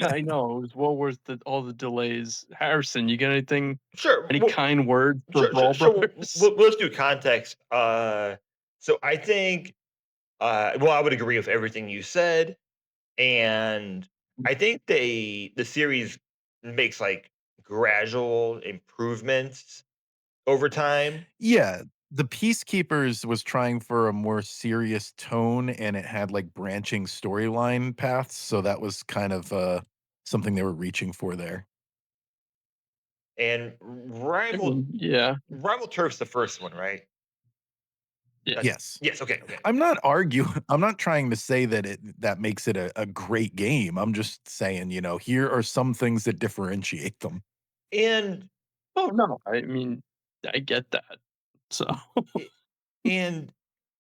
I know, it was well worth all the delays. Harrison, you got anything Sure. any Well, kind words for sure. Sure. Brawl sure. Brothers? Let's do context. So I think, well, I would agree with everything you said, and I think the series makes like gradual improvements over time. Yeah, the Peacekeepers was trying for a more serious tone, and it had, like, branching storyline paths, so that was kind of, something they were reaching for there. And I rival mean, yeah, rival turf's the first one, right? yeah. Yes. Yes. Okay. Okay. I'm not I'm not trying to say that that makes it a great game, I'm just saying, here are some things that differentiate them. And Oh, no, I mean, I get that. So, and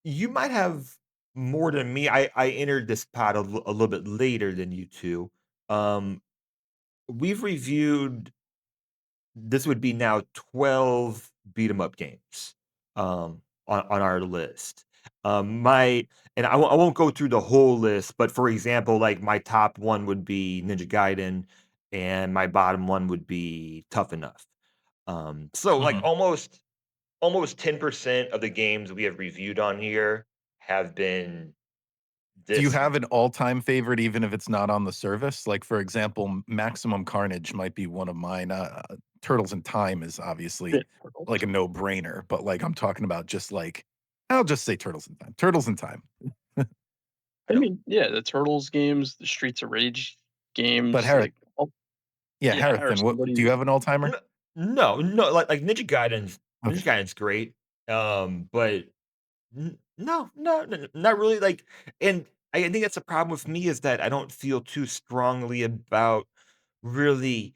you might have more than me. I entered this pod a little bit later than you two. Um, we've reviewed, this would be now 12 beat 'em up games, on our list. My and I won't go through the whole list, but for example, like my top one would be Ninja Gaiden, and my bottom one would be Tough Enough. So like mhm. almost 10% of the games we have reviewed on here have been Do you this. have an all-time favorite even if it's not on the service? Like, for example, Maximum Carnage might be one of mine, Turtles in Time is Yeah, obviously, like, Turtles. a no-brainer, but, like, I'm talking about just, like I'll just say Turtles in Time. Turtles in Time. I mean, yeah, the Turtles games, the Streets of Rage But games, Harris like, oh, yeah, yeah, or Harrison, what do you somebody have an all-timer? No, no, like Ninja Okay. Gaiden's great. But no, not really. Like, and I think that's a problem with me is that I don't feel too strongly about really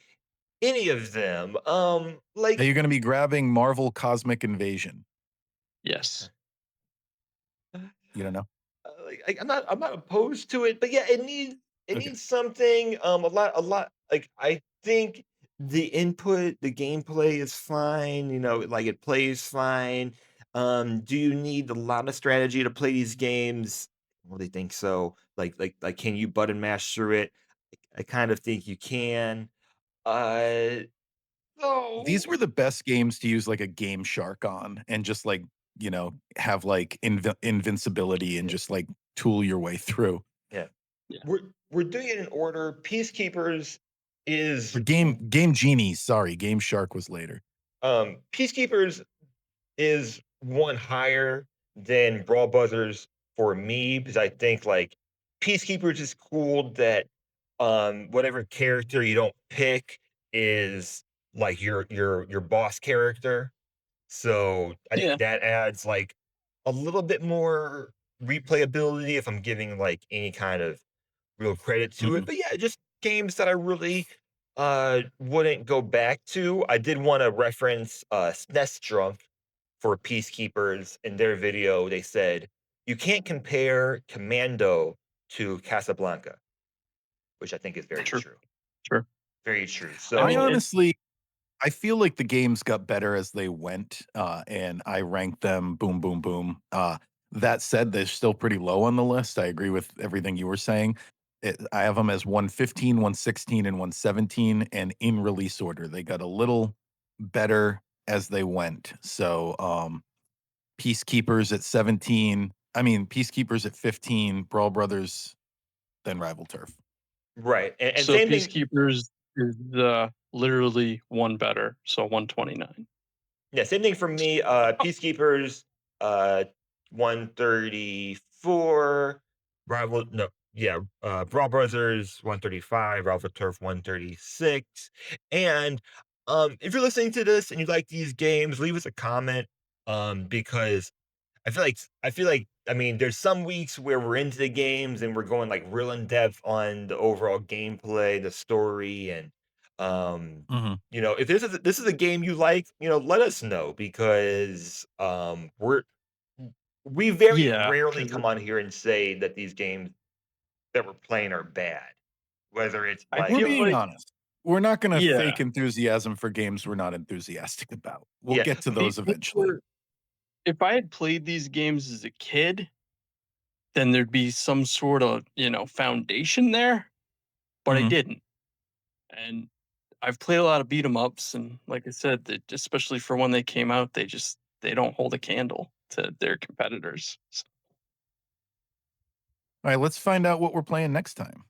any of them. Are Like, you gonna be grabbing Marvel Cosmic Invasion? yes. You don't know? I'm not opposed to it, but yeah, it Okay. needs something. A lot. Like I think the input, the gameplay is fine. Like it plays fine. Do you need a lot of strategy to play these games? I don't really think so. Like, can you button mash through it? I kind of think you can. Uh, These so were the best games to use, like, a Game Shark on and just, like, have, like, invincibility and yeah, just, like, tool your way through. yeah. Yeah. We're doing it in order. Peacekeepers Or is Game Genie, sorry, Game Shark was later. Peacekeepers is one higher than Brawl Buzzers for me because I think like Peacekeepers is cool that whatever character you don't pick is like your boss character. So I think Yeah. that adds like a little bit more replayability if I'm giving like any kind of real credit to it. Mhm. But yeah, just games that I really wouldn't go back to. I did want to reference SNES Drunk for Peacekeepers. In their video. They said you can't compare Commando to Casablanca, which I think is very True, true. true. Very true. I I mean, So honestly I feel like the games got better as they went, and I ranked them boom, boom, boom. That said, they're still pretty low on the list. I agree with everything you were saying. I have them as 115, 116, and 117, and in release order. They got a little better as they went. So, Peacekeepers at 17. I mean, Peacekeepers at 15, Brawl Brothers, then Rival Turf. right, and so same thing. Peacekeepers is, literally 1 better, so 129. Yeah, same thing for me. Peacekeepers, 134. Rival, no, yeah, Brawl Brothers, 135. Rival Turf, 136. And if you're listening to this and you like these games, leave us a comment. Because I mean, there's some weeks where we're into the games and we're going like real in depth on the overall gameplay, the story, and Mhm. if this is a game you like, let us know because we very Yeah, rarely 'cause come on here and say that these games that we're playing are bad. Whether it's I We're like, feel being like honest. We're not gonna yeah, fake enthusiasm for games we're not enthusiastic about. We'll yeah, get to those people eventually. were if I had played these games as a kid, then there'd be some sort of, foundation there, but I Mhm. didn't. And I've played a lot of beat 'em ups, and like I said, that especially for when they came out, they don't hold a candle to their competitors. Alright, let's find out what we're playing next time.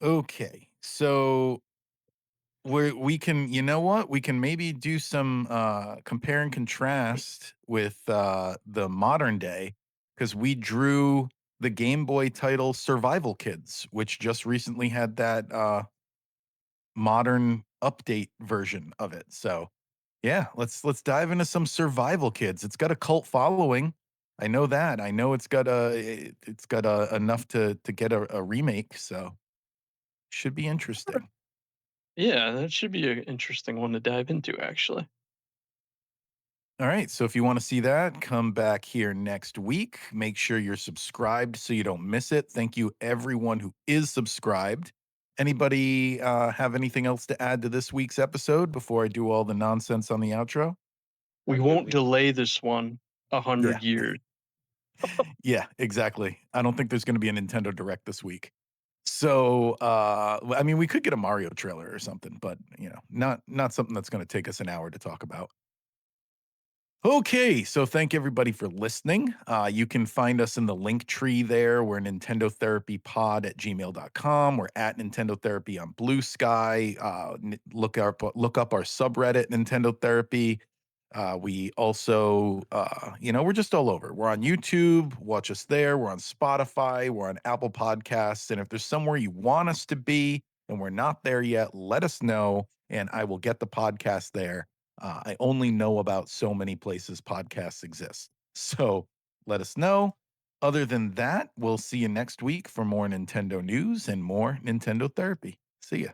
Okay, so we can, you know what? We can maybe do some, compare and contrast with, the modern day because we drew the Game Boy title Survival Kids, which just recently had that, modern update version of it. So, yeah, let's dive into some Survival Kids. It's got a cult following. I know that. I know it's got enough to get a remake. So should be interesting. Yeah, that should be an interesting one to dive into, actually. All right. So if you want to see that, come back here next week. Make sure you're subscribed so you don't miss it. Thank you, everyone who is subscribed. Anybody have anything else to add to this week's episode before I do all the nonsense on the outro? We I'm good. won't delay this one a Yeah. 100 years. Yeah, exactly. I don't think there's going to be a Nintendo Direct this week. So, I mean, we could get a Mario trailer or something, but not something that's going to take us an hour to talk about. Okay, so thank everybody for listening. You can find us in the link tree there. We're Nintendo Therapy Pod at gmail.com. We're at Nintendo Therapy on Blue Sky. Look up our subreddit, Nintendo Therapy. We also, we're just all over. We're on YouTube. Watch us there. We're on Spotify. We're on Apple Podcasts. And if there's somewhere you want us to be and we're not there yet, let us know, and I will get the podcast there. I only know about so many places podcasts exist. So let us know. Other than that, we'll see you next week for more Nintendo news and more Nintendo therapy. See ya.